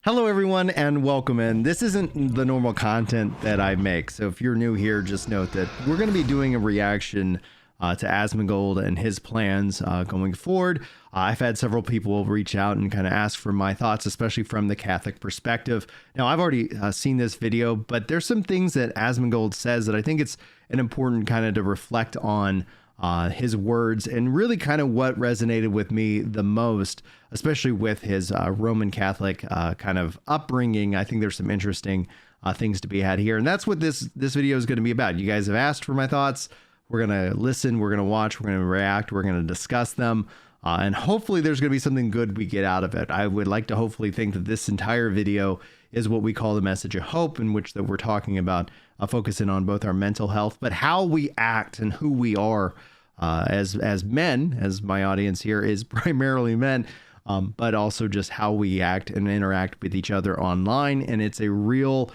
Hello everyone and welcome in. This isn't the normal content that I make, so if you're new here, just note that we're going to be doing a reaction to Asmongold and his plans going forward. I've had several people reach out and kind of ask for my thoughts, especially from the Catholic perspective. Now, I've already seen this video, but there's some things that Asmongold says that I think it's an important kind of to reflect on his words and really kind of what resonated with me the most, especially with his Roman Catholic kind of upbringing. I think there's some interesting things to be had here, and that's what this video is going to be about. You guys have asked for my thoughts. We're going to listen, we're going to watch, we're going to react, we're going to discuss them, and hopefully there's going to be something good we get out of it. I would like to hopefully think that this entire video is what we call the message of hope, in which that we're talking about focusing on both our mental health, but how we act and who we are as men, as my audience here is primarily men, but also just how we act and interact with each other online. And it's a real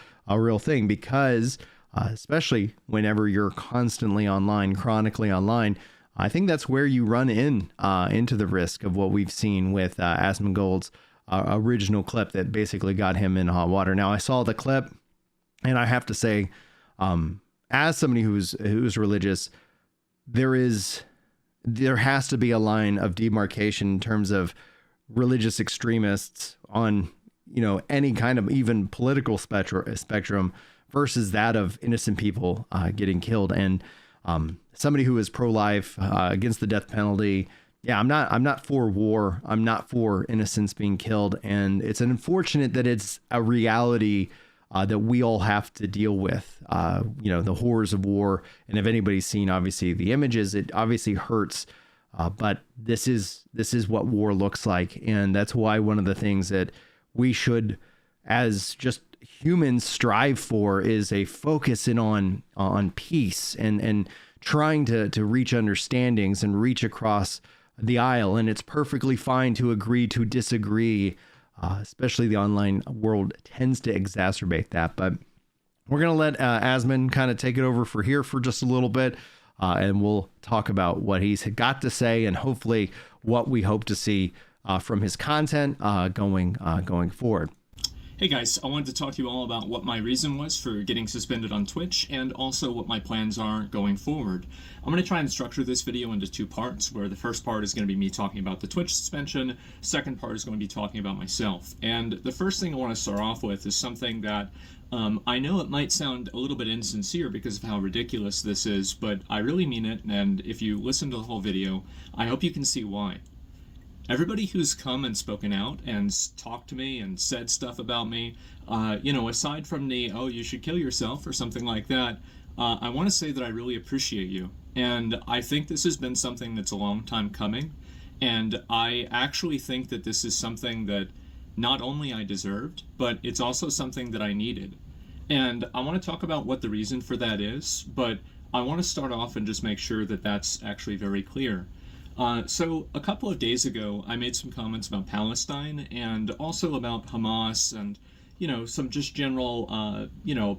thing, because especially whenever you're constantly online, chronically online, I think that's where you run into the risk of what we've seen with Asmongold's original clip that basically got him in hot water. Now, I saw the clip, and I have to say, as somebody who's religious, there has to be a line of demarcation in terms of religious extremists on, any kind of even political spectrum versus that of innocent people getting killed. And somebody who is pro-life, against the death penalty, yeah, I'm not for war. I'm not for innocents being killed. And it's unfortunate that it's a reality that we all have to deal with, the horrors of war. And if anybody's seen, obviously, the images, it obviously hurts. But this is what war looks like. And that's why one of the things that we should, as just humans, strive for is a focus in on peace and trying to reach understandings and reach across the aisle. And it's perfectly fine to agree to disagree. Especially the online world tends to exacerbate that. But we're going to let Asmon kind of take it over for here for just a little bit, and we'll talk about what he's got to say and hopefully what we hope to see from his content going forward. Hey guys, I wanted to talk to you all about what my reason was for getting suspended on Twitch, and also what my plans are going forward. I'm going to try and structure this video into two parts, where the first part is going to be me talking about the Twitch suspension, second part is going to be talking about myself. And the first thing I want to start off with is something that I know it might sound a little bit insincere because of how ridiculous this is, but I really mean it, and if you listen to the whole video, I hope you can see why. Everybody who's come and spoken out and talked to me and said stuff about me, aside from the, oh, you should kill yourself or something like that, I want to say that I really appreciate you. And I think this has been something that's a long time coming. And I actually think that this is something that not only I deserved, but it's also something that I needed. And I want to talk about what the reason for that is, but I want to start off and just make sure that that's actually very clear. So a couple of days ago, I made some comments about Palestine and also about Hamas and, some just general,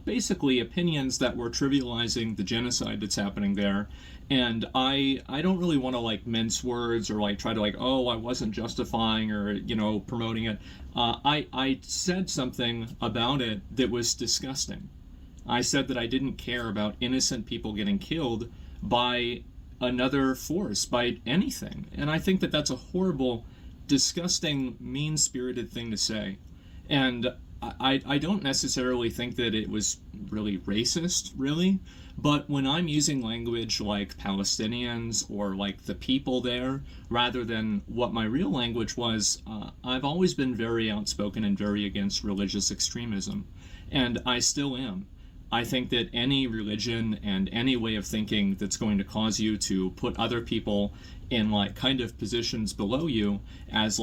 basically opinions that were trivializing the genocide that's happening there. And I don't really want to mince words or try to oh, I wasn't justifying or, promoting it. I said something about it that was disgusting. I said that I didn't care about innocent people getting killed by another force, by anything. And I think that that's a horrible, disgusting, mean-spirited thing to say. And I don't necessarily think that it was really racist, really, but when I'm using language like Palestinians or the people there, rather than what my real language was, I've always been very outspoken and very against religious extremism, and I still am. I think that any religion and any way of thinking that's going to cause you to put other people in kind of positions below you as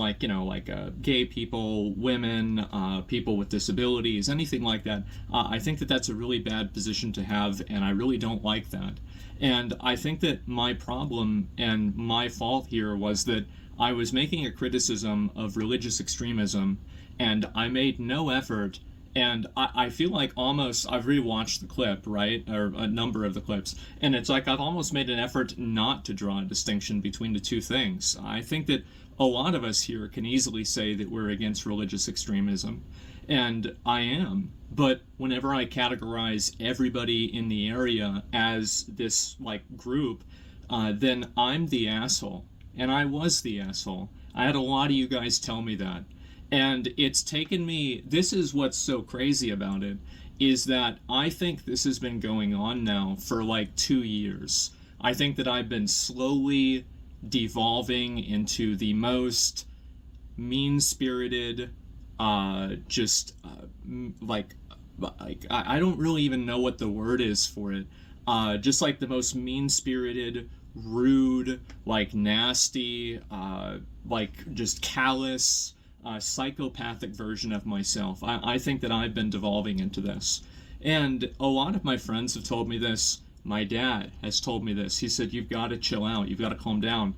gay people, women, people with disabilities, anything like that, I think that that's a really bad position to have, and I really don't like that. And I think that my problem and my fault here was that I was making a criticism of religious extremism, and I made no effort. And I feel like almost, I've rewatched the clip, right, or a number of the clips, and it's I've almost made an effort not to draw a distinction between the two things. I think that a lot of us here can easily say that we're against religious extremism. And I am. But whenever I categorize everybody in the area as this like group, then I'm the asshole. And I was the asshole. I had a lot of you guys tell me that. And it's taken me, this is what's so crazy about it, is that I think this has been going on now for like 2 years. I think that I've been slowly devolving into the most mean-spirited, I don't really even know what the word is for it. Just like the most mean-spirited, rude, like nasty, like just callous, psychopathic version of myself. I think that I've been devolving into this. And a lot of my friends have told me this. My dad has told me this. He said, you've got to chill out. You've got to calm down.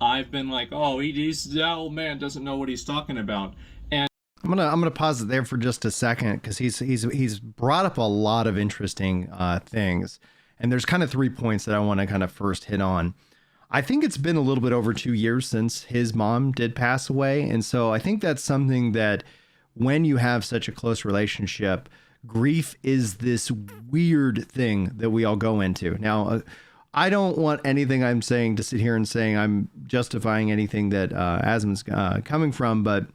I've been like, oh, that old man doesn't know what he's talking about. And I'm gonna pause it there for just a second, because he's brought up a lot of interesting things, and there's kind of 3 points that I want to kind of first hit on. I think it's been a little bit over 2 years since his mom did pass away, and so I think that's something that when you have such a close relationship, grief is this weird thing that we all go into. Now, I don't want anything I'm saying to sit here and saying I'm justifying anything that Asmon's coming from, but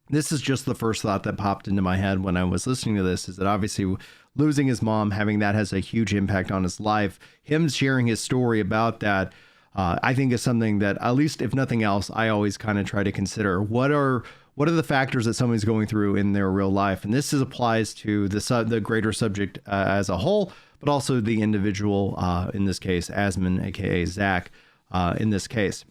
this is just the first thought that popped into my head when I was listening to this, is that obviously losing his mom, having that has a huge impact on his life. Him sharing his story about that, I think is something that, at least if nothing else, I always kind of try to consider. What are the factors that somebody's going through in their real life? And this applies to the greater subject as a whole, but also the individual, in this case, Asmon, aka Zach, in this case.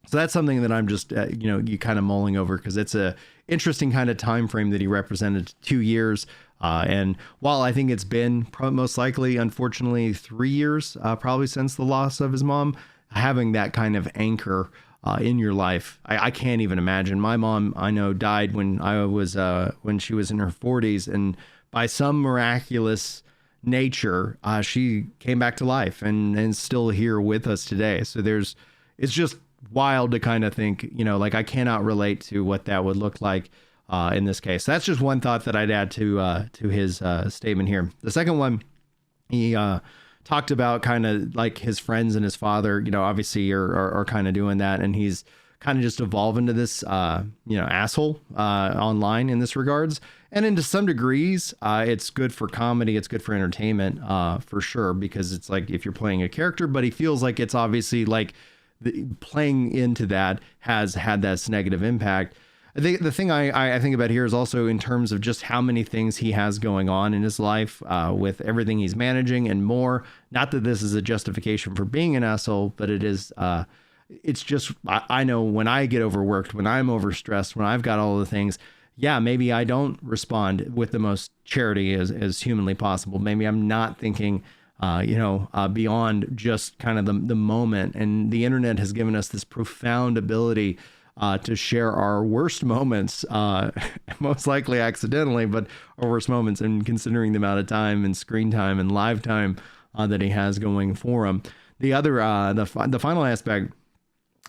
So that's something that I'm just, you kind of mulling over, because it's a interesting kind of time frame that he represented, 2 years. And while I think it's been most likely, unfortunately, 3 years, probably since the loss of his mom, having that kind of anchor in your life, I can't even imagine. My mom, I know, died when she was in her 40s, and by some miraculous nature, she came back to life and still here with us today. So it's just wild to kind of think, like, I cannot relate to what that would look like in this case. That's just one thought that I'd add to his statement here. The second one, he talked about kind of like his friends and his father, obviously are kind of doing that, and he's kind of just evolve into this, asshole online in this regards. And into some degrees, it's good for comedy. It's good for entertainment, for sure, because it's like if you're playing a character, but he feels like it's obviously like playing into that has had this negative impact. I think the thing I think about here is also in terms of just how many things he has going on in his life, with everything he's managing and more. Not that this is a justification for being an asshole, but it is. It's just, I know when I get overworked, when I'm overstressed, when I've got all the things, yeah, maybe I don't respond with the most charity as humanly possible. Maybe I'm not thinking, beyond just kind of the moment. And the internet has given us this profound ability to share our worst moments, most likely accidentally, but our worst moments, and considering the amount of time and screen time and live time that he has going for him. The other, the final aspect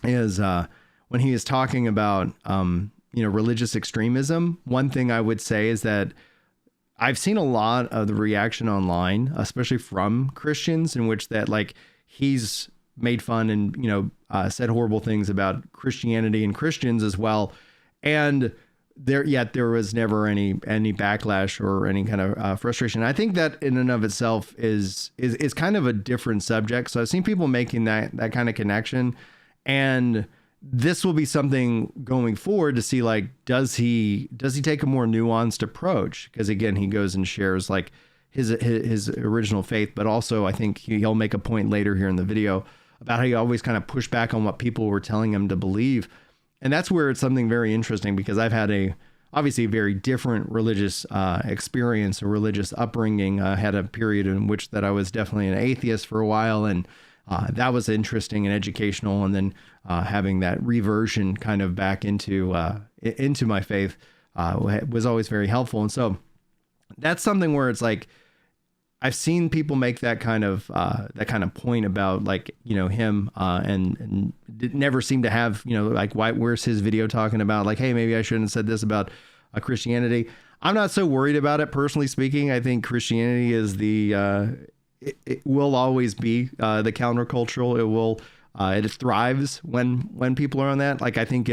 is when he is talking about, religious extremism. One thing I would say is that I've seen a lot of the reaction online, especially from Christians, in which that, like, he's made fun and, said horrible things about Christianity and Christians as well. And there was never any backlash or any kind of frustration. I think that in and of itself is kind of a different subject. So I've seen people making that kind of connection, and this will be something going forward to see, like, does he take a more nuanced approach? Because again, he goes and shares like his original faith, but also I think he'll make a point later here in the video about how he always kind of pushed back on what people were telling him to believe. And that's where it's something very interesting, because I've had obviously a very different religious experience, a religious upbringing. I had a period in which that I was definitely an atheist for a while, and that was interesting and educational. And then having that reversion kind of back into my faith was always very helpful. And so that's something where it's like, I've seen people make that kind of point about, like, him, and never seem to have, like, where's his video talking about, like, hey, maybe I shouldn't have said this about Christianity. I'm not so worried about it, personally speaking. I think Christianity is it will always be the countercultural. It thrives when people are on that. Like, I think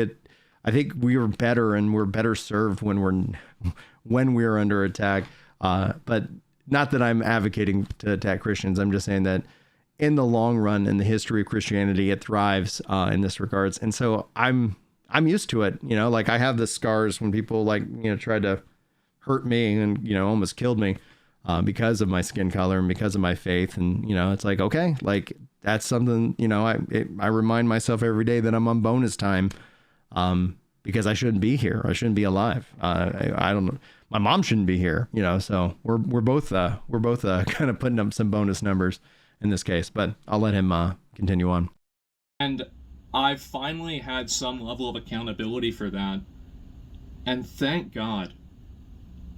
we are better, and we're better served when we're under attack. But not that I'm advocating to attack Christians. I'm just saying that in the long run, in the history of Christianity, it thrives in this regards. And so I'm used to it. Like, I have the scars when people tried to hurt me and almost killed me because of my skin color and because of my faith. And it's like, okay, like, that's something, I remind myself every day that I'm on bonus time because I shouldn't be here. I shouldn't be alive. I don't know. My mom shouldn't be here, so we're both kind of putting up some bonus numbers in this case, but I'll let him continue on. And I've finally had some level of accountability for that. And thank God.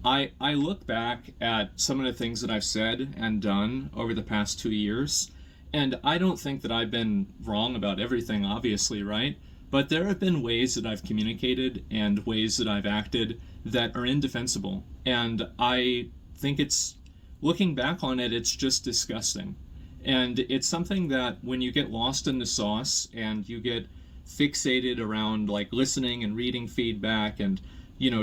I look back at some of the things that I've said and done over the past 2 years, and I don't think that I've been wrong about everything, obviously, right? But there have been ways that I've communicated and ways that I've acted that are indefensible. And I think looking back on it, it's just disgusting. And it's something that when you get lost in the sauce and you get fixated around like listening and reading feedback and,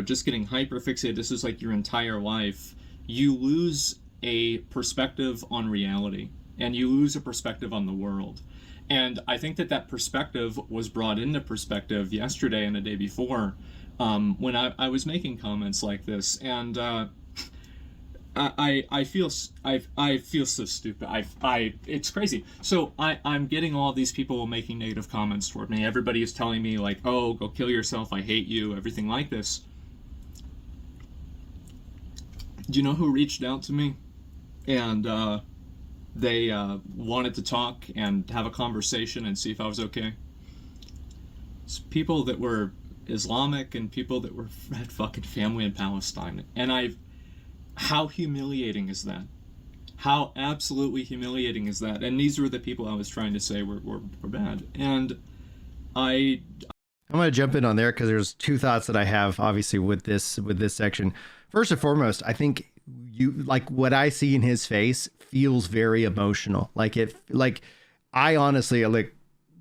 just getting hyper fixated, this is like your entire life, you lose a perspective on reality and you lose a perspective on the world. And I think that perspective was brought into perspective yesterday and the day before when I was making comments like this. And I feel so stupid. It's crazy. So I'm getting all these people making negative comments toward me. Everybody is telling me like, oh, go kill yourself. I hate you. Everything like this. Do you know who reached out to me? And they wanted to talk and have a conversation and see if I was okay. It's people that were Islamic and people that had fucking family in Palestine. And how humiliating is that? How absolutely humiliating is that? And these were the people I was trying to say were bad. And I'm going to jump in on there because there's two thoughts that I have, obviously, with this section. First and foremost, I think what I see in his face feels very emotional. I honestly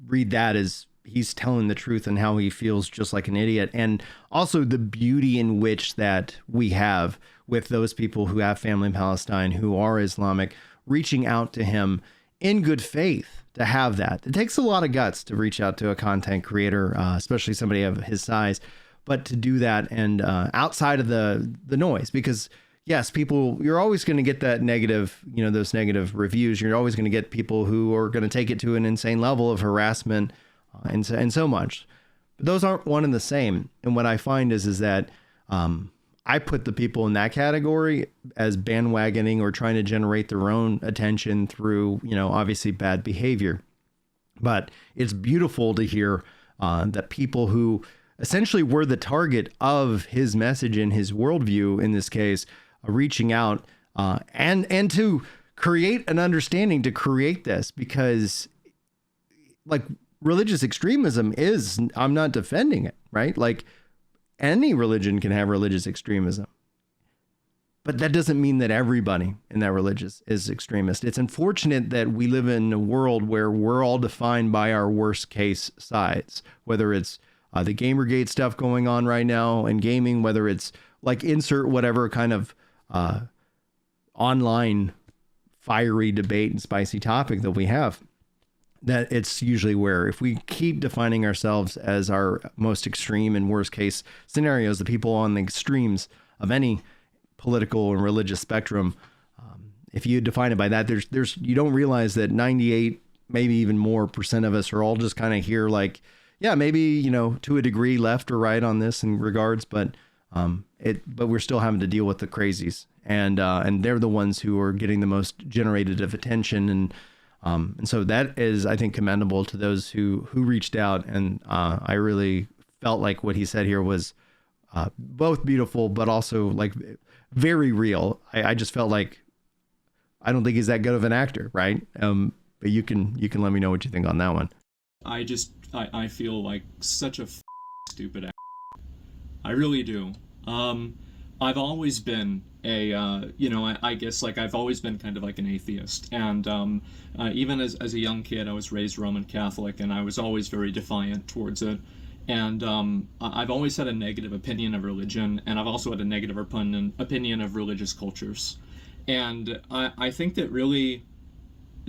read that as he's telling the truth and how he feels just like an idiot. And also the beauty in which that we have with those people who have family in Palestine, who are Islamic, reaching out to him in good faith to have that. It takes a lot of guts to reach out to a content creator, especially somebody of his size, but to do that and outside of the noise, because yes, you're always going to get that negative, those negative reviews. You're always going to get people who are going to take it to an insane level of harassment and so much. But those aren't one and the same. And what I find is that I put the people in that category as bandwagoning or trying to generate their own attention through, obviously bad behavior. But it's beautiful to hear that people who essentially were the target of his message and his worldview, in this case, reaching out and to create an understanding, to create this, because religious extremism I'm not defending it, right? Like, any religion can have religious extremism, but that doesn't mean that everybody in that religion is extremist. It's unfortunate that we live in a world where we're all defined by our worst case sides, whether it's the Gamergate stuff going on right now in gaming, whether it's insert whatever kind of online fiery debate and spicy topic that we have. That it's usually where, if we keep defining ourselves as our most extreme and worst case scenarios, the people on the extremes of any political and religious spectrum, if you define it by that, you don't realize that 98, maybe even more % of us are all just kind of here, maybe, to a degree left or right on this in regards, but we're still having to deal with the crazies, and they're the ones who are getting the most generated of attention. And so that is, I think, commendable to those who reached out. And I really felt like what he said here was both beautiful, but also very real. I just felt like, I don't think he's that good of an actor, right? But you can let me know what you think on that one. I feel like such a stupid ass. I really do. I've always been I guess like I've always been kind of like an atheist. And even as a young kid, I was raised Roman Catholic, and I was always very defiant towards it. And I've always had a negative opinion of religion, and I've also had a negative opinion of religious cultures. And I think that really,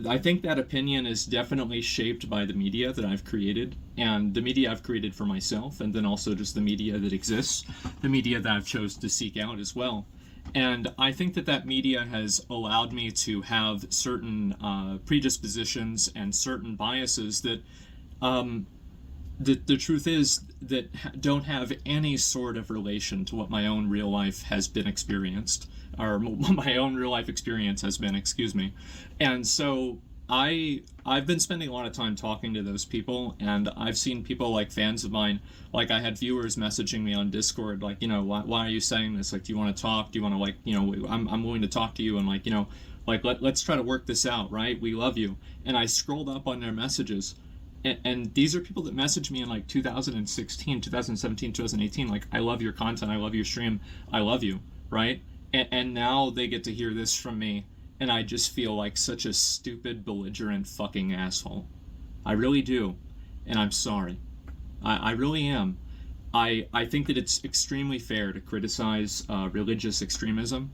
I think that opinion is definitely shaped by the media that I've created, and the media I've created for myself, and then also just the media that exists, the media that I've chosen to seek out as well. And I think that that media has allowed me to have certain predispositions and certain biases that the truth is that don't have any sort of relation to what my own real life has been experienced, or my own real life experience has been, excuse me. And so I've been spending a lot of time talking to those people, and I've seen people like fans of mine, like I had viewers messaging me on Discord, like, why are you saying this? Like, do you want to talk? Do you want to, like, I'm willing to talk to you, and like, like let's try to work this out, right? We love you. And I scrolled up on their messages, and these are people that messaged me in like 2016, 2017, 2018, like, I love your content, I love your stream, I love you, right? And now they get to hear this from me, and I just feel like such a stupid, belligerent fucking asshole. I really do, and I'm sorry. I really am. I think that it's extremely fair to criticize religious extremism,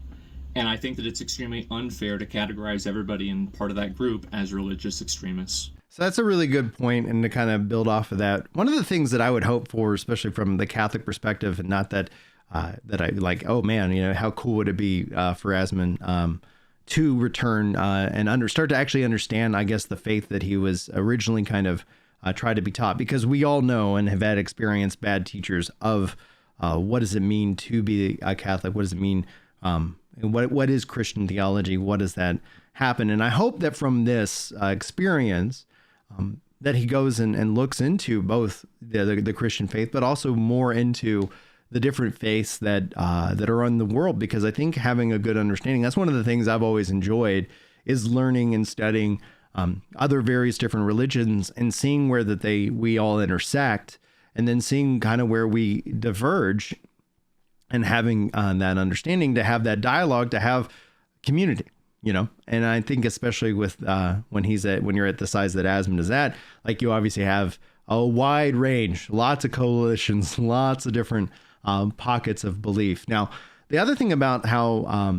and I think that it's extremely unfair to categorize everybody in part of that group as religious extremists. So that's a really good point, and to kind of build off of that, one of the things that I would hope for, especially from the Catholic perspective, and not that that I like, oh man, how cool would it be for Asmon to return and start to actually understand, I guess, the faith that he was originally kind of tried to be taught, because we all know and have had experienced bad teachers of what does it mean to be a Catholic? What does it mean? What is Christian theology? What does that happen? And I hope that from this experience, that he goes and looks into both the Christian faith, but also more into the different faiths that are in the world, because I think having a good understanding, that's one of the things I've always enjoyed, is learning and studying other various different religions and seeing where we all intersect, and then seeing kind of where we diverge, and having that understanding, to have that dialogue, to have community. And I think especially with when you're at the size that Asmon is at, like, you obviously have a wide range, lots of coalitions, lots of different pockets of belief. Now, the other thing about how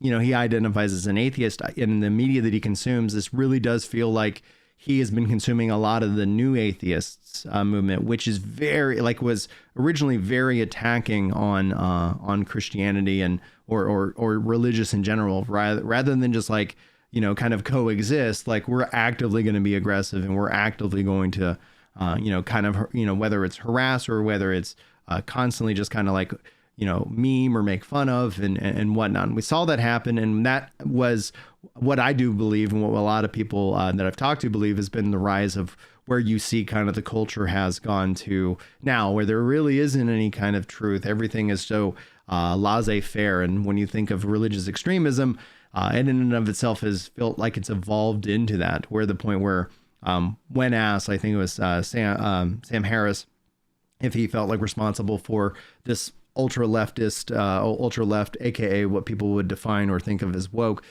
he identifies as an atheist in the media that he consumes, this really does feel like he has been consuming a lot of the new atheists movement, which is was originally very attacking on Christianity and or religious in general, rather than just like, kind of coexist. Like, we're actively going to be aggressive, and we're actively going to, kind of, whether it's harass or whether it's constantly just kind of like, meme or make fun of and whatnot. And we saw that happen. And that was what I do believe, and what a lot of people that I've talked to believe, has been the rise of where you see kind of the culture has gone to now, where there really isn't any kind of truth. Everything is so laissez-faire. And when you think of religious extremism, in and of itself has felt like it's evolved into that, where the point where when asked, I think it was Sam Harris, if he felt like responsible for this ultra left, aka what people would define or think of as woke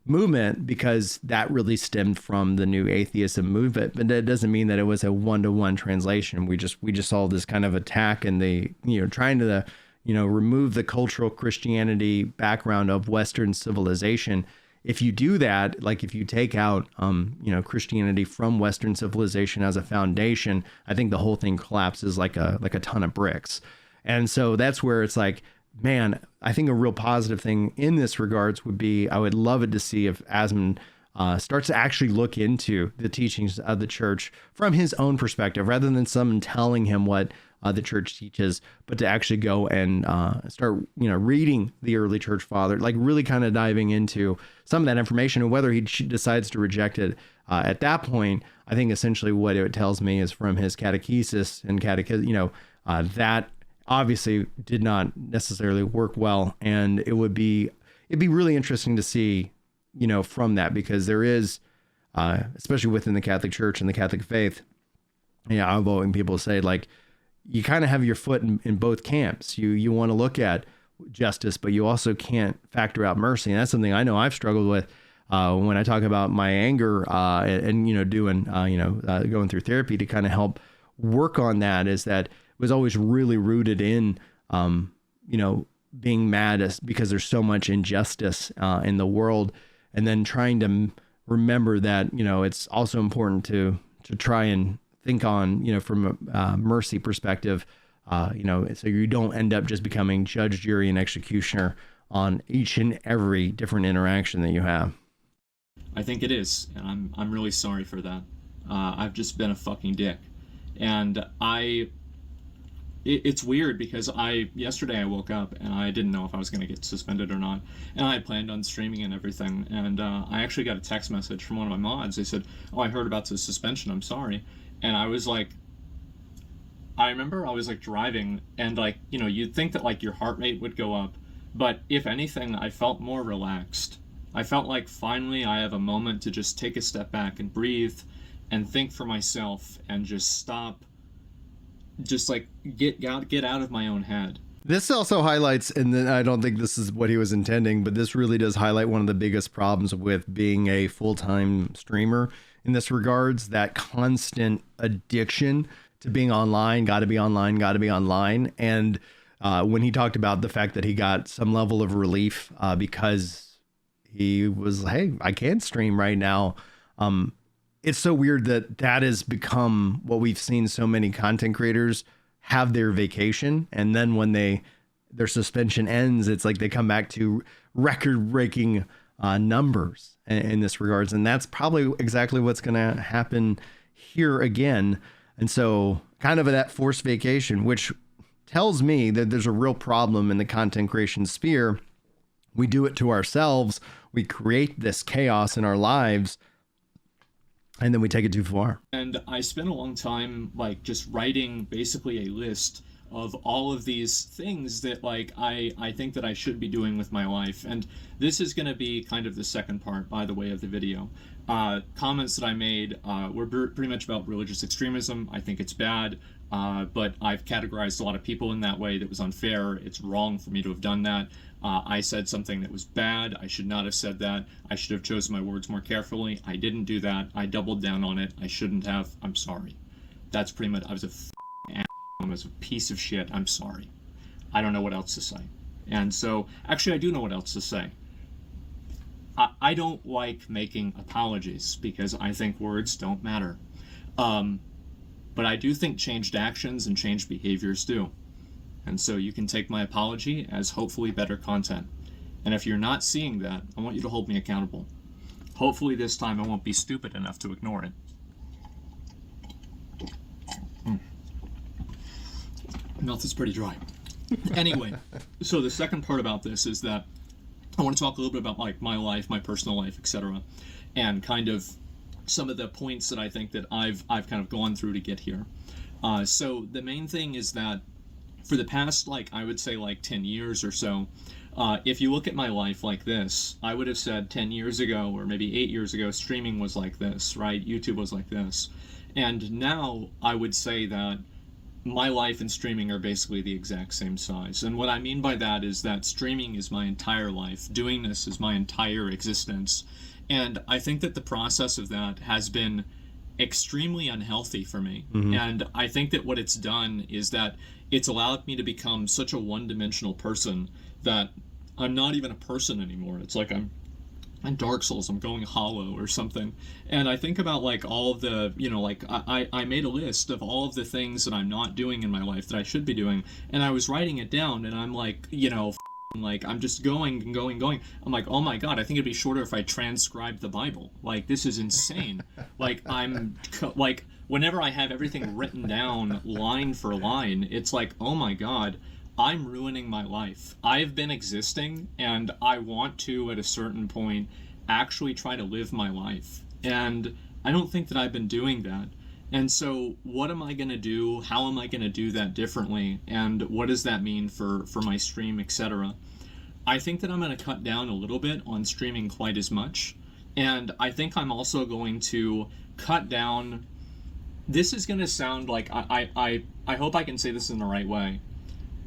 movement, because that really stemmed from the new atheism movement. But that doesn't mean that it was a one-to-one translation. We just saw this kind of attack, and they trying to remove the cultural Christianity background of Western civilization. If you do that, like if you take out Christianity from Western civilization as a foundation, I think the whole thing collapses like a ton of bricks. And so that's where it's like, man, I think a real positive thing in this regards would be, I would love it to see if Asmon starts to actually look into the teachings of the church from his own perspective, rather than someone telling him what the church teaches, but to actually go and start, reading the early church father, like really kind of diving into some of that information, and whether he decides to reject it at that point. I think essentially what it tells me is from his catechesis and that obviously did not necessarily work well. And it'd be really interesting to see, from that, because there is, especially within the Catholic Church and the Catholic faith, outgoing people say, like, you kind of have your foot in both camps. You want to look at justice, but you also can't factor out mercy. And that's something I know I've struggled with when I talk about my anger and doing, going through therapy to kind of help work on that, is that it was always really rooted in, being mad because there's so much injustice in the world, and then trying to remember that, it's also important to try and think on, from a mercy perspective, so you don't end up just becoming judge, jury, and executioner on each and every different interaction that you have. I think it is, and I'm really sorry for that. I've just been a fucking dick, and it's weird because yesterday I woke up and I didn't know if I was going to get suspended or not, and I had planned on streaming and everything, and I actually got a text message from one of my mods. They said, "Oh, I heard about the suspension. I'm sorry." And I was like, I remember I was like driving, and like, you'd think that like your heart rate would go up, but if anything, I felt more relaxed. I felt like finally I have a moment to just take a step back and breathe and think for myself and just stop, just like get out of my own head. This also highlights, and then I don't think this is what he was intending, but this really does highlight one of the biggest problems with being a full-time streamer in this regards, that constant addiction to being online, got to be online, got to be online. And when he talked about the fact that he got some level of relief because he was, hey, I can't stream right now. It's so weird that has become what we've seen so many content creators have their vacation, and then when their suspension ends, it's like they come back to record-breaking numbers in this regards, and that's probably exactly what's going to happen here again. And so kind of that forced vacation, which tells me that there's a real problem in the content creation sphere. We do it to ourselves. We create this chaos in our lives, and then we take it too far. And I spent a long time like just writing basically a list of all of these things that like I think that I should be doing with my life. And this is going to be kind of the second part, by the way, of the video. Comments that I made were pretty much about religious extremism. I think it's bad, but I've categorized a lot of people in that way. That was unfair. It's wrong for me to have done that. I said something that was bad. I should not have said that. I should have chosen my words more carefully. I didn't do that. I doubled down on it. I shouldn't have. I'm sorry. That's pretty much, I was a I was a piece of shit. I'm sorry. I don't know what else to say. And so, actually, I do know what else to say. I don't like making apologies because I think words don't matter. But I do think changed actions and changed behaviors do. And so you can take my apology as hopefully better content. And if you're not seeing that, I want you to hold me accountable. Hopefully this time I won't be stupid enough to ignore it. Mouth is pretty dry. Anyway, so the second part about this is that I want to talk a little bit about like my life, my personal life, etc., and kind of some of the points that I think that I've kind of gone through to get here. So the main thing is that for the past, like, I would say like 10 years or so, if you look at my life like this, I would have said 10 years ago or maybe 8 years ago, streaming was like this, right? YouTube was like this. And now I would say that my life and streaming are basically the exact same size. And what I mean by that is that streaming is my entire life. Doing this is my entire existence. And I think that the process of that has been extremely unhealthy for me. Mm-hmm. And I think that what it's done is that it's allowed me to become such a one-dimensional person that I'm not even a person anymore. It's like I'm Dark Souls, I'm going hollow or something. And I think about like all of the, like I made a list of all of the things that I'm not doing in my life that I should be doing. And I was writing it down and I'm like, like I'm just going and going and going. I'm like, oh my God, I think it'd be shorter if I transcribed the Bible. Like, this is insane. Like, like whenever I have everything written down line for line, it's like, oh my God, I'm ruining my life. I've been existing and I want to, at a certain point, actually try to live my life. And I don't think that I've been doing that. And so what am I going to do? How am I going to do that differently? And what does that mean for my stream, etc.? I think that I'm going to cut down a little bit on streaming quite as much. And I think I'm also going to cut down this is gonna sound like I hope I can say this in the right way.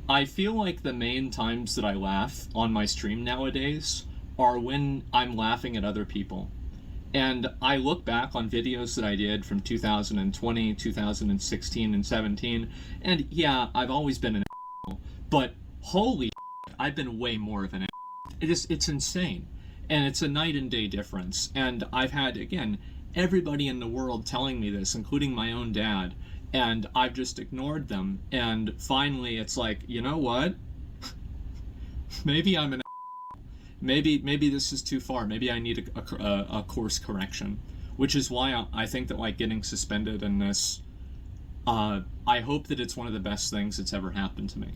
I feel like the main times that I laugh on my stream nowadays are when I'm laughing at other people. And I look back on videos that I did from 2020, 2016, and 17, and yeah, I've always been an asshole, but holy shit, I've been way more of an asshole. It's insane. And it's a night and day difference. And I've had, again, everybody in the world telling me this, including my own dad, and I've just ignored them. And finally, it's like, you know what? Maybe I'm an maybe this is too far. Maybe I need a course correction, which is why I think that, like, getting suspended in this, I hope that it's one of the best things that's ever happened to me.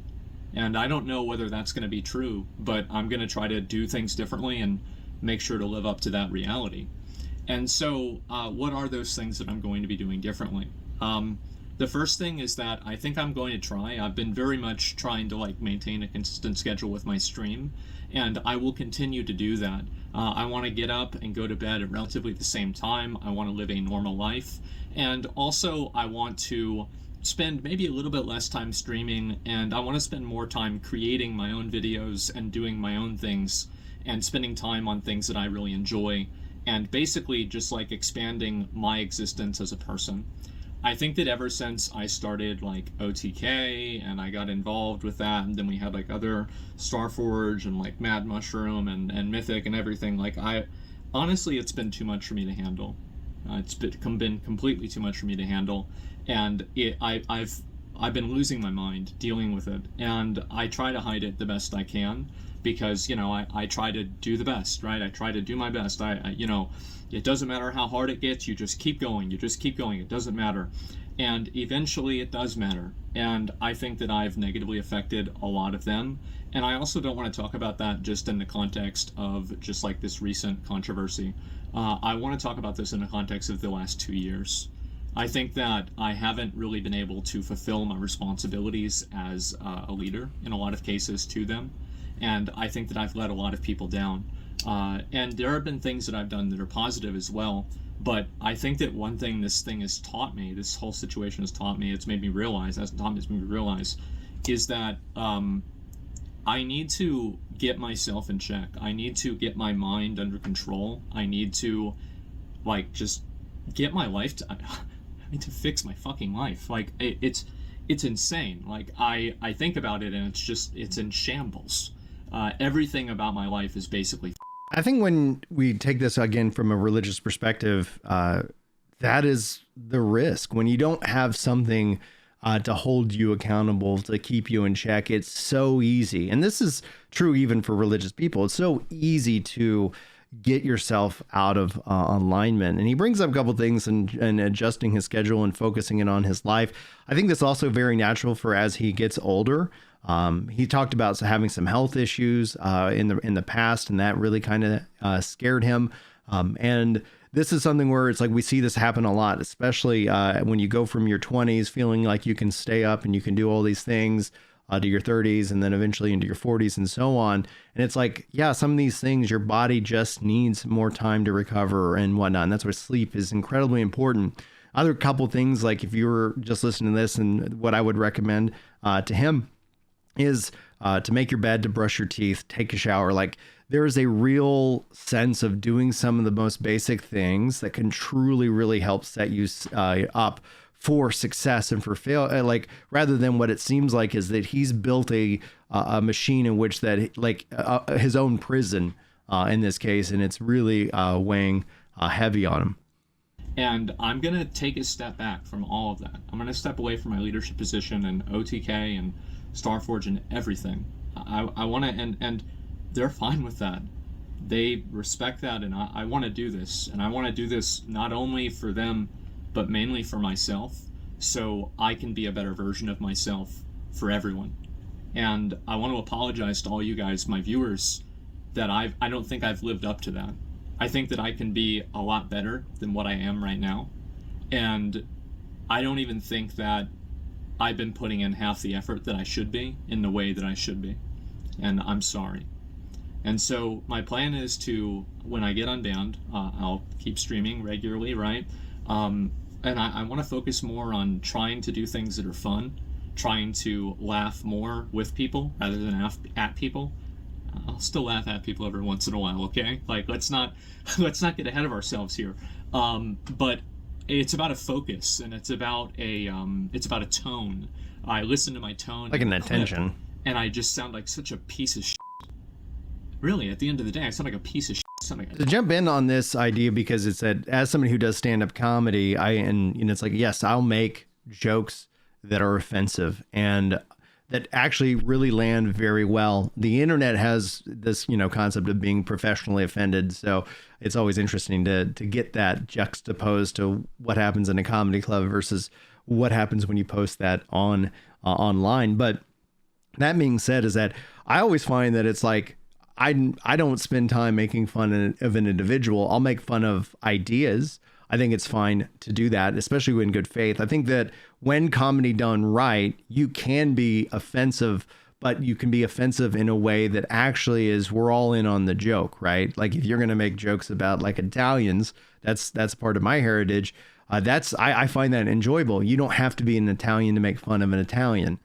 And I don't know whether that's going to be true, but I'm going to try to do things differently and make sure to live up to that reality. And so what are those things that I'm going to be doing differently? The first thing is that I think I'm going to try. I've been very much trying to, like, maintain a consistent schedule with my stream, and I will continue to do that. I want to get up and go to bed at relatively the same time. I want to live a normal life, and also I want to spend maybe a little bit less time streaming, and I want to spend more time creating my own videos and doing my own things and spending time on things that I really enjoy, and basically just, like, expanding my existence as a person. I think that ever since I started, like, OTK and I got involved with that, and then we had, like, other Starforge and, like, Mad Mushroom and Mythic and everything, like, honestly, it's been too much for me to handle. It's been completely too much for me to handle, and I've been losing my mind dealing with it, and I try to hide it the best I can, because, you know, I try to do the best, right? I try to do my best. You know, it doesn't matter how hard it gets, you just keep going, it doesn't matter. And eventually it does matter. And I think that I've negatively affected a lot of them. And I also don't want to talk about that just in the context of just, like, this recent controversy. I want to talk about this in the context of the last 2 years. I think that I haven't really been able to fulfill my responsibilities as a leader in a lot of cases to them. And I think that I've let a lot of people down. And there have been things that I've done that are positive as well. But I think that one thing this thing has taught me, this whole situation has taught me, it's made me realize, is that I need to get myself in check. I need to get my mind under control. I need to, like, just get my life I need to fix my fucking life. Like, it's insane. Like, I think about it, and it's in shambles. Everything about my life is basically. I think when we take this again from a religious perspective, that is the risk. When you don't have something to hold you accountable, to keep you in check, it's so easy. And this is true even for religious people. It's so easy to get yourself out of alignment. And he brings up a couple things and adjusting his schedule and focusing it on his life. I think that's also very natural for as he gets older. He talked about having some health issues in the past, and that really kind of scared him. And this is something where it's like we see this happen a lot, especially when you go from your 20s feeling like you can stay up and you can do all these things to your 30s and then eventually into your 40s and so on. And it's like, yeah, some of these things, your body just needs more time to recover and whatnot. And that's why sleep is incredibly important. Other couple things, like if you were just listening to this, and what I would recommend to him is to make your bed, to brush your teeth, take a shower. Like, there is a real sense of doing some of the most basic things that can truly, really help set you up for success and for fail. Like, rather than what it seems like is that he's built a machine in which that, like, his own prison in this case, and it's really weighing heavy on him. And I'm going to take a step back from all of that. I'm going to step away from my leadership position and OTK and Starforge and everything. I want to, and they're fine with that. They respect that, and I want to do this. And I want to do this not only for them, but mainly for myself, so I can be a better version of myself for everyone. And I want to apologize to all you guys, my viewers, that I don't think I've lived up to that. I think that I can be a lot better than what I am right now. And I don't even think that I've been putting in half the effort that I should be in the way that I should be. And I'm sorry. And so my plan is to, when I get unbanned, I'll keep streaming regularly, right? And and I want to focus more on trying to do things that are fun, trying to laugh more with people rather than at people. I'll still laugh at people every once in a while, okay? Like, let's not get ahead of ourselves here. But it's about a focus, and it's about a tone. I listen to my tone, like an attention, and I just sound like such a piece of shit. Really, at the end of the day, I sound like a piece of shit. To jump in on this idea, because it's that as somebody who does stand-up comedy, it's like, yes, I'll make jokes that are offensive and that actually really land very well. The internet has this, concept of being professionally offended. So it's always interesting to get that juxtaposed to what happens in a comedy club versus what happens when you post that on online. But that being said, is that I always find that it's like, I don't spend time making fun of an individual. I'll make fun of ideas. I think it's fine to do that, especially in good faith. I think that when comedy done right, you can be offensive, but you can be offensive in a way that actually is, we're all in on the joke, right? Like if you're going to make jokes about like Italians, that's part of my heritage. I find that enjoyable. You don't have to be an Italian to make fun of an Italian.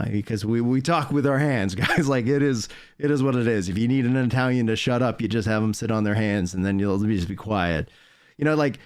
Because we talk with our hands, guys. Like it is what it is. If you need an Italian to shut up, you just have them sit on their hands and then you'll just be quiet. Like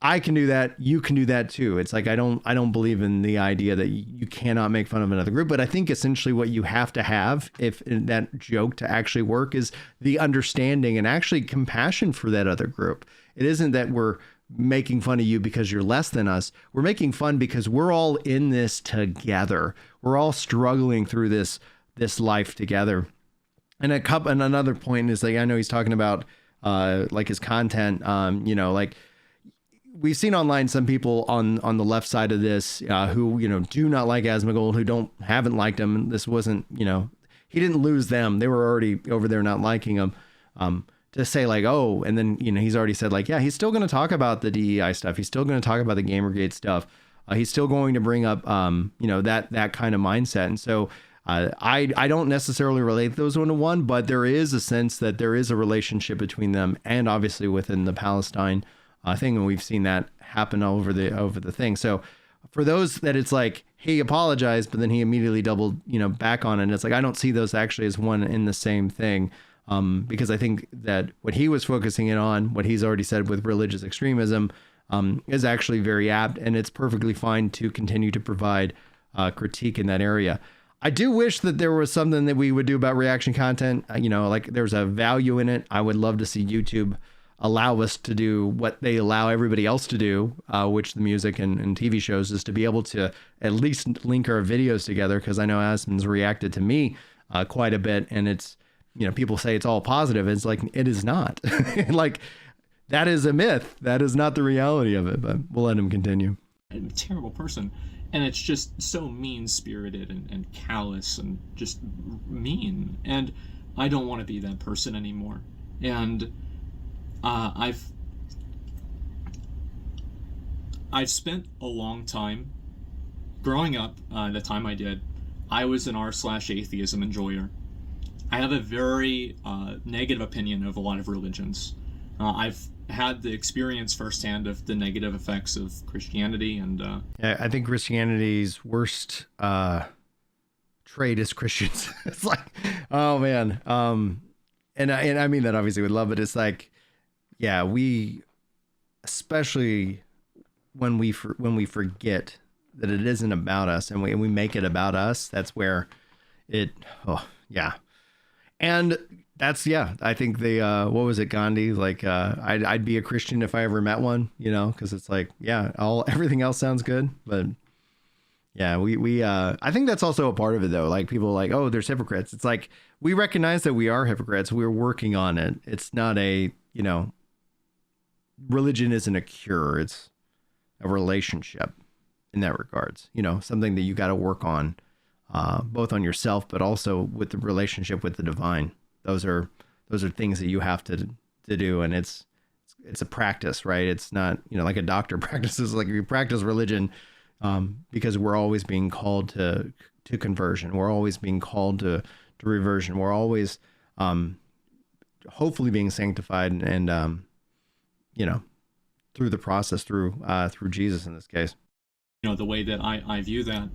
I can do that. You can do that too. It's like, I don't believe in the idea that you cannot make fun of another group, but I think essentially what you have to have if that joke to actually work is the understanding and actually compassion for that other group. It isn't that we're making fun of you because you're less than us. We're making fun because we're all in this together. We're all struggling through this life together. And another point is, like, I know he's talking about like his content, like we've seen online some people on the left side of this who, do not like Asmongold, who haven't liked him. This wasn't, he didn't lose them. They were already over there not liking him. To say like, oh, and then, he's already said like, yeah, he's still going to talk about the DEI stuff. He's still going to talk about the Gamergate stuff. He's still going to bring up, that kind of mindset. And so I don't necessarily relate those one to one, but there is a sense that there is a relationship between them and obviously within the Palestine thing. And we've seen that happen over the thing. So for those that it's like, he apologized, but then he immediately doubled, back on it. And it's like, I don't see those actually as one in the same thing. Because I think that what he was focusing in on, what he's already said with religious extremism, is actually very apt, and it's perfectly fine to continue to provide critique in that area. I do wish that there was something that we would do about reaction content. Like there's a value in it. I would love to see YouTube allow us to do what they allow everybody else to do, which the music and TV shows, is to be able to at least link our videos together. Because I know Asmon's reacted to me quite a bit, and it's, people say it's all positive. It's like, it is not. Like, that is a myth. That is not the reality of it, but we'll let him continue. I'm a terrible person. And it's just so mean-spirited and callous and just mean. And I don't want to be that person anymore. And I've spent a long time growing up. The time I did, I was an r/atheism enjoyer. I have a very negative opinion of a lot of religions. I've had the experience firsthand of the negative effects of Christianity, and yeah, I think Christianity's worst trait is Christians. It's like, oh man, and I mean that obviously with love, but it's like, yeah, we, especially when we forget that it isn't about us, and we make it about us. That's where it. Oh yeah. And that's, yeah, I think what was it, Gandhi? Like, I'd be a Christian if I ever met one, because it's like, yeah, everything else sounds good. But yeah, I think that's also a part of it though. Like people are like, oh, there's hypocrites. It's like, we recognize that we are hypocrites. We're working on it. It's not religion isn't a cure. It's a relationship in that regards, something that you got to work on. Both on yourself, but also with the relationship with the divine. Those are things that you have to do, and it's a practice, right? It's not like a doctor practices. Like if you practice religion, because we're always being called to conversion. We're always being called to reversion. We're always hopefully being sanctified and through the process, through Jesus in this case. The way that I view that.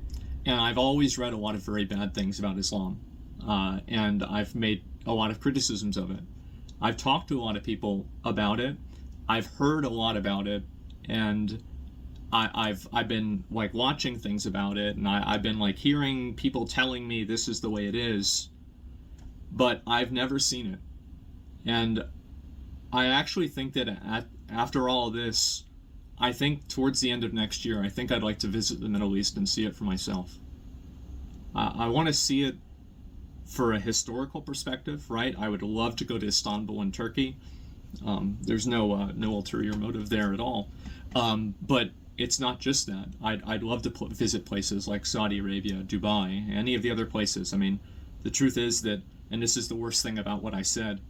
And I've always read a lot of very bad things about Islam, and I've made a lot of criticisms of it. I've talked to a lot of people about it. I've heard a lot about it, and I've been like watching things about it, and I've been like hearing people telling me this is the way it is, but I've never seen it. And I actually think that after all this, I think towards the end of next year, I think I'd like to visit the Middle East and see it for myself. I want to see it for a historical perspective, right? I would love to go to Istanbul in Turkey. There's no ulterior motive there at all. But it's not just that. I'd love to visit places like Saudi Arabia, Dubai, any of the other places. I mean, the truth is that, and this is the worst thing about what I said,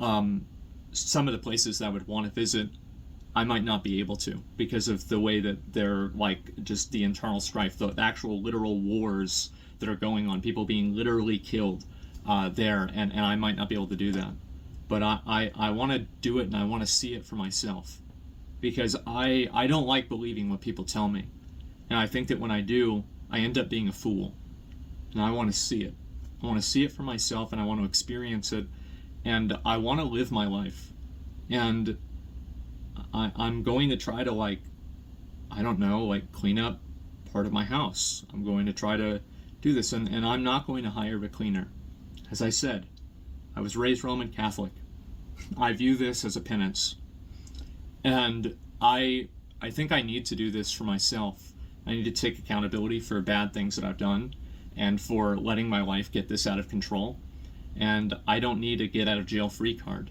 some of the places that I would want to visit, I might not be able to because of the way that they're like just the internal strife, the actual literal wars that are going on, people being literally killed there, and I might not be able to do that. But I want to do it, and I want to see it for myself, because I don't like believing what people tell me. And I think that when I do, I end up being a fool. And I want to see it. I want to see it for myself, and I want to experience it, and I want to live my life. And I'm going to try to, like, I don't know, like clean up part of my house. I'm going to try to do this, and I'm not going to hire a cleaner. As I said, I was raised Roman Catholic. I view this as a penance. And I think I need to do this for myself. I need to take accountability for bad things that I've done and for letting my life get this out of control. And I don't need a get out of jail free card.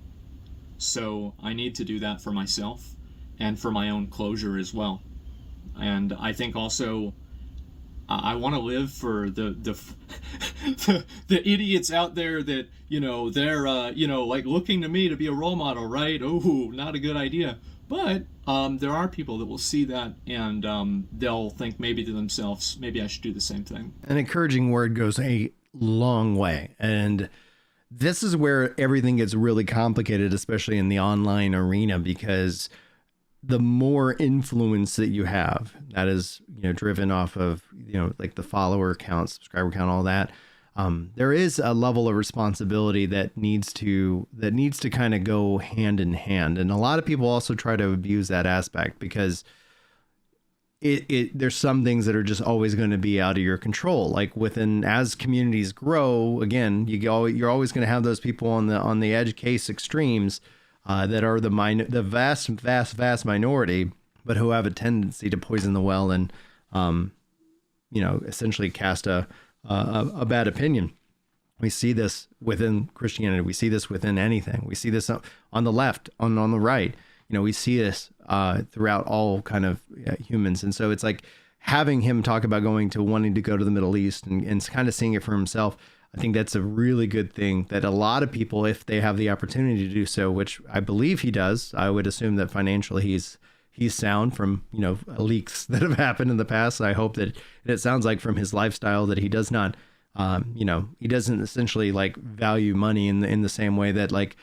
So I need to do that for myself and for my own closure as well. And I think also I want to live for the idiots out there that, they're like looking to me to be a role model, right? Oh, not a good idea. But there are people that will see that, and they'll think maybe to themselves, maybe I should do the same thing. An encouraging word goes a long way. And this is where everything gets really complicated, especially in the online arena, because the more influence that you have, that is, driven off of, like the follower count, subscriber count, all that, there is a level of responsibility that needs to kind of go hand in hand. And a lot of people also try to abuse that aspect because there's some things that are just always going to be out of your control. Like as communities grow, again, you're always going to have those people on the edge case extremes that are the vast minority, but who have a tendency to poison the well and, essentially cast a bad opinion. We see this within Christianity. We see this within anything. We see this on the left, on the right. We see this throughout all kind of humans. And so it's like having him talk about wanting to go to the Middle East and kind of seeing it for himself. I think that's a really good thing that a lot of people, if they have the opportunity to do so, which I believe he does, I would assume that financially he's sound from, leaks that have happened in the past. I hope that it sounds like from his lifestyle that he does not, he doesn't essentially like value money in the same way that like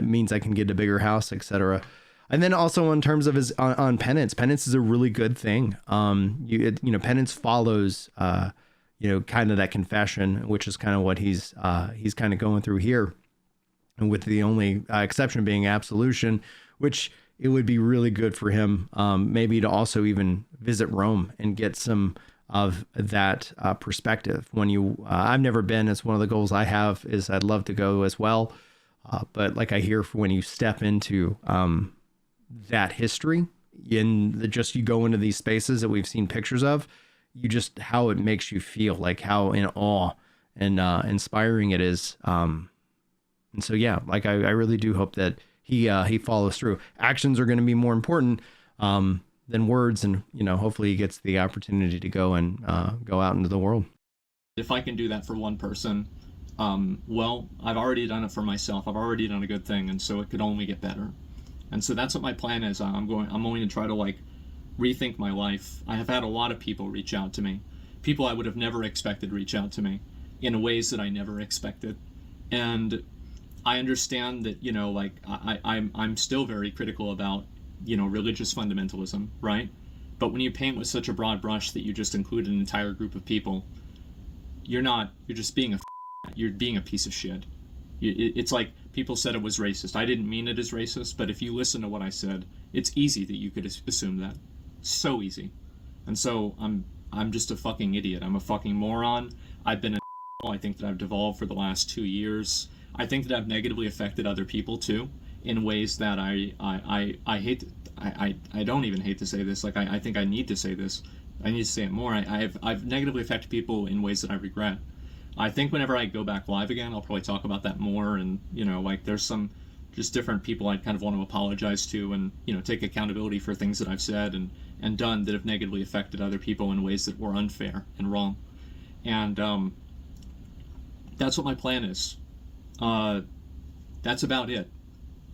means I can get a bigger house, etc. And then also in terms of his on penance is a really good thing. Penance follows, kind of that confession, which is kind of what he's kind of going through here, and with the only exception being absolution, which it would be really good for him, maybe to also even visit Rome and get some of that perspective. I've never been. It's one of the goals I have. Is I'd love to go as well, but like I hear when you step into that history, you go into these spaces that we've seen pictures of. Just how it makes you feel, like how in awe and inspiring it is. And so, yeah, like I really do hope that he follows through. Actions are going to be more important than words. And, hopefully he gets the opportunity to go and go out into the world. If I can do that for one person, well, I've already done it for myself. I've already done a good thing. And so it could only get better. And so that's what my plan is. I'm going to try to rethink my life. I have had a lot of people reach out to me. People I would have never expected reach out to me in ways that I never expected. And I understand that, I'm still very critical about religious fundamentalism, right? But when you paint with such a broad brush that you just include an entire group of people, you're just being you're being a piece of shit. It's like people said it was racist. I didn't mean it as racist, but if you listen to what I said, it's easy that you could assume that. So easy. And so I'm just a fucking idiot. I'm a fucking moron. I've been I think that I've devolved for the last 2 years. I think that I've negatively affected other people too, in ways that I hate. I don't even hate to say this. Like I think I need to say this. I need to say it more. I've negatively affected people in ways that I regret. I think whenever I go back live again, I'll probably talk about that more. And like there's some just different people I kind of want to apologize to, and take accountability for things that I've said and done that have negatively affected other people in ways that were unfair and wrong. And that's what my plan is. That's about it.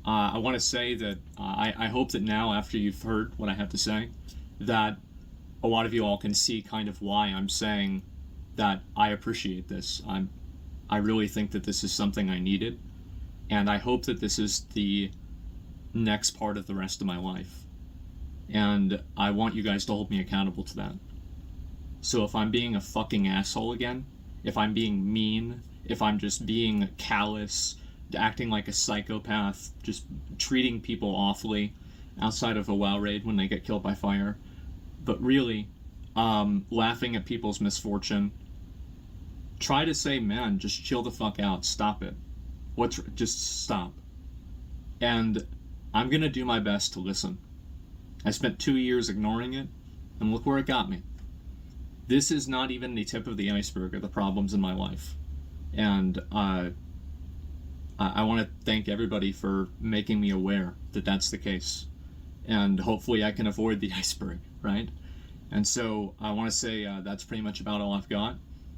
I want to say that I hope that now, after you've heard what I have to say, that a lot of you all can see kind of why I'm saying that I appreciate this. I really think that this is something I needed, and I hope that this is the next part of the rest of my life. And I want you guys to hold me accountable to that. So if I'm being a fucking asshole again, if I'm being mean, if I'm just being callous, acting like a psychopath, just treating people awfully outside of a WoW raid when they get killed by fire, but really laughing at people's misfortune, try to say, man, just chill the fuck out, stop it. Just stop. And I'm gonna do my best to listen. I spent 2 years ignoring it, and look where it got me. This is not even the tip of the iceberg of the problems in my life. And I want to thank everybody for making me aware that that's the case. And hopefully I can avoid the iceberg, right? And so I want to say that's pretty much about all I've got.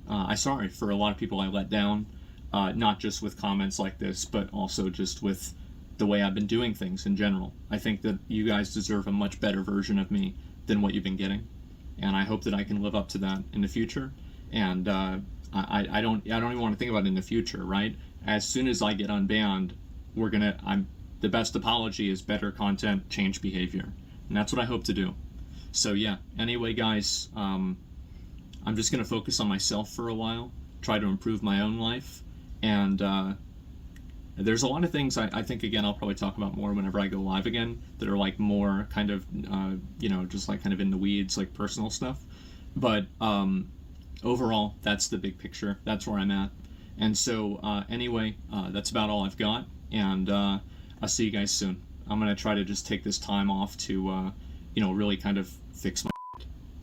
I'm sorry for a lot of people I let down, not just with comments like this, but also just with the way I've been doing things in general. I think that you guys deserve a much better version of me than what you've been getting. And I hope that I can live up to that in the future. And I don't even want to think about it in the future, right? As soon as I get unbanned, the best apology is better content, change behavior. And that's what I hope to do. So yeah, anyway guys, I'm just going to focus on myself for a while, try to improve my own life. And there's a lot of things I think, again, I'll probably talk about more whenever I go live again, that are like more kind of, just like kind of in the weeds, like personal stuff. But overall, that's the big picture. That's where I'm at. And so anyway, that's about all I've got. And I'll see you guys soon. I'm going to try to just take this time off to, really kind of fix my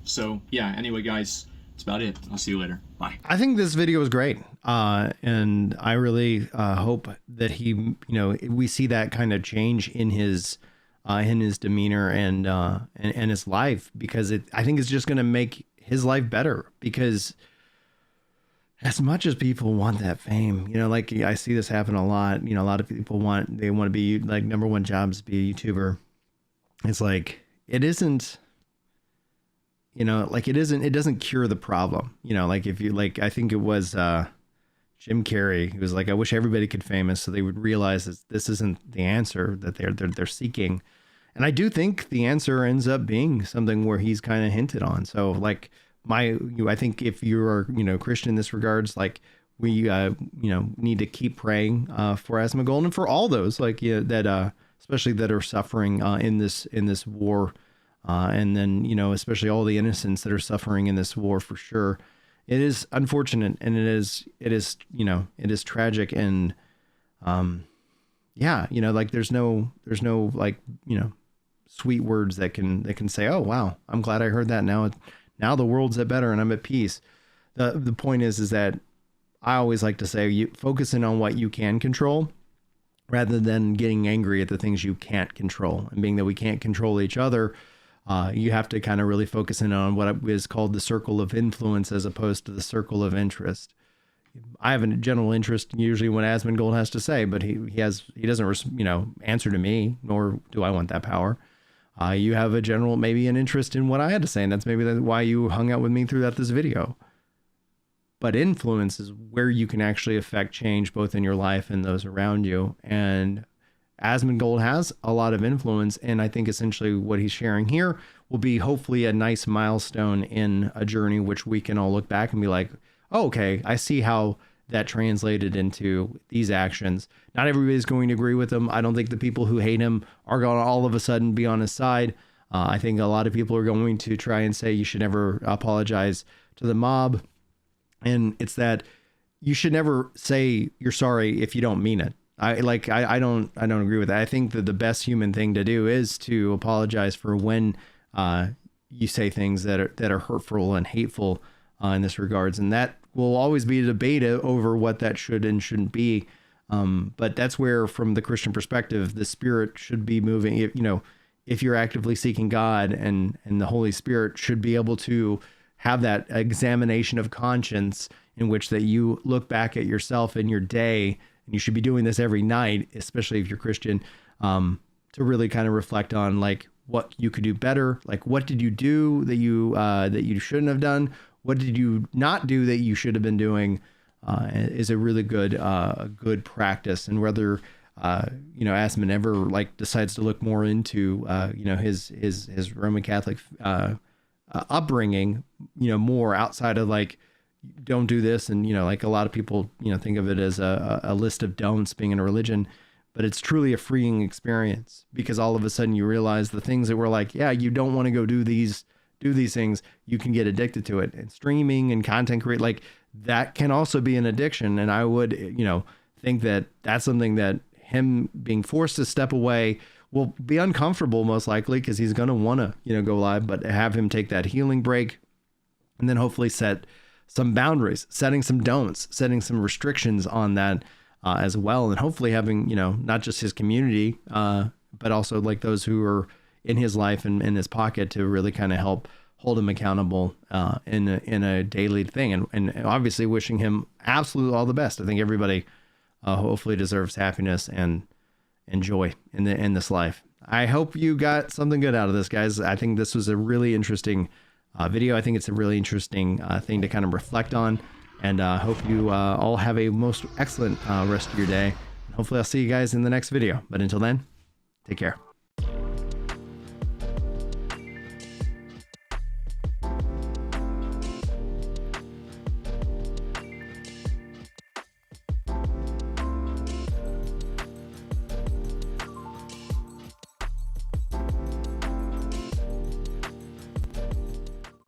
So yeah, anyway, guys, that's about it. I'll see you later. Bye. I think this video was great. And I really hope that he, we see that kind of change in his demeanor and his life, because I think it's just going to make his life better. Because as much as people want that fame, like I see this happen a lot, a lot of people want to be like number one jobs, be a YouTuber. It's like, it isn't, it doesn't cure the problem. Like if you, like, I think it was, Jim Carrey, he was like, I wish everybody could famous so they would realize that this isn't the answer that they're seeking. And I do think the answer ends up being something where he's kind of hinted on. So like I think if you're, Christian in this regards, like we, need to keep praying, for Asmongold and for all those that, especially that are suffering, in this war. And then, especially all the innocents that are suffering in this war, for sure. It is unfortunate, and it is tragic. And, like there's no like, sweet words that can say, oh, wow, I'm glad I heard that. Now the world's at better and I'm at peace. The point is that I always like to say, you focusing on what you can control rather than getting angry at the things you can't control. And being that we can't control each other, you have to kind of really focus in on what is called the circle of influence as opposed to the circle of interest. I have a general interest usually what Asmongold has to say, but he doesn't, answer to me, nor do I want that power. You have a general, maybe an interest in what I had to say, and that's maybe why you hung out with me throughout this video. But influence is where you can actually affect change both in your life and those around you. And Asmongold has a lot of influence, and I think essentially what he's sharing here will be hopefully a nice milestone in a journey which we can all look back and be like, oh, okay, I see how that translated into these actions. Not everybody's going to agree with him. I don't think the people who hate him are going to all of a sudden be on his side. I think a lot of people are going to try and say you should never apologize to the mob. And it's that you should never say you're sorry if you don't mean it. I don't agree with that. I think that the best human thing to do is to apologize for when you say things that are hurtful and hateful in this regards. And that will always be a debate over what that should and shouldn't be. But that's where, from the Christian perspective, the Spirit should be moving. If you're actively seeking God, and the Holy Spirit should be able to have that examination of conscience in which that you look back at yourself in your day, and you should be doing this every night, especially if you're Christian, to really kind of reflect on like what you could do better. Like, what did you do that you shouldn't have done? What did you not do that you should have been doing? Is a really good practice. And whether Asmon ever like decides to look more into his Roman Catholic upbringing, more outside of like, don't do this, and like a lot of people think of it as a list of don'ts being in a religion, but it's truly a freeing experience, because all of a sudden you realize the things that were like, yeah, you don't want to go do these things, you can get addicted to it. And streaming and content create, like, that can also be an addiction. And I would think that that's something that him being forced to step away will be uncomfortable, most likely, because he's going to want to go live, but have him take that healing break, and then hopefully set some boundaries, setting some don'ts, setting some restrictions on that as well. And hopefully having, not just his community, but also like those who are in his life and in his pocket to really kind of help hold him accountable in a daily thing. And obviously wishing him absolutely all the best. I think everybody hopefully deserves happiness and joy in this life. I hope you got something good out of this, guys. I think this was a really interesting video. I think it's a really interesting thing to kind of reflect on, and hope you all have a most excellent rest of your day. Hopefully I'll see you guys in the next video, but until then, take care.